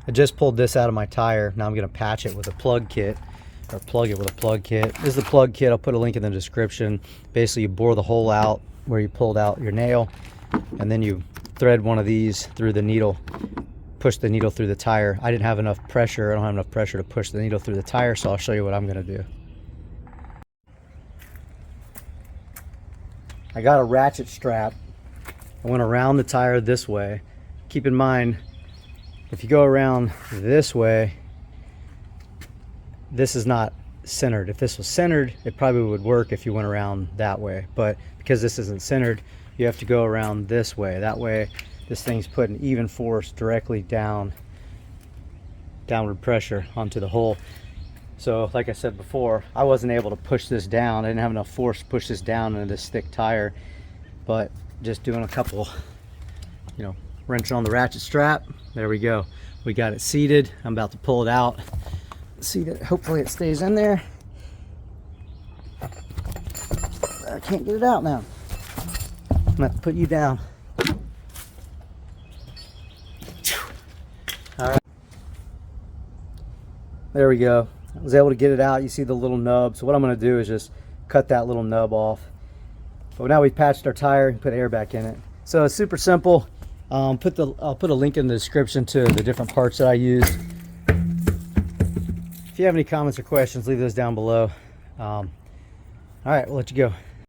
I just pulled this out of my tire. Now I'm going to patch it with a plug kit, or plug it with a plug kit. This is the plug kit. I'll put a link in the description. Basically, you bore the hole out where you pulled out your nail, and then you thread one of these through the needle, push the needle through the tire. I didn't have enough pressure. I don't have enough pressure to push the needle through the tire, so I'll show you what I'm going to do. I got a ratchet strap. I went around the tire this way. Keep in mind, if you go around this way, this is not centered. If this was centered, it probably would work if you went around that way. But because this isn't centered, you have to go around this way. That way, this thing's putting even force directly downward pressure onto the hole. So like I said before, I wasn't able to push this down. I didn't have enough force to push this down into this thick tire. But just doing a couple, wrenching on the ratchet strap, there we go. We got it seated. I'm about to pull it out. See that, hopefully it stays in there. I can't get it out now. I'm gonna have to put you down. All right. There we go. I was able to get it out. You see the little nub. So what I'm gonna do is just cut that little nub off. But now we've patched our tire and put air back in it. So it's super simple. I'll put a link in the description to the different parts that I used. If you have any comments or questions, leave those down below. All right, we'll let you go.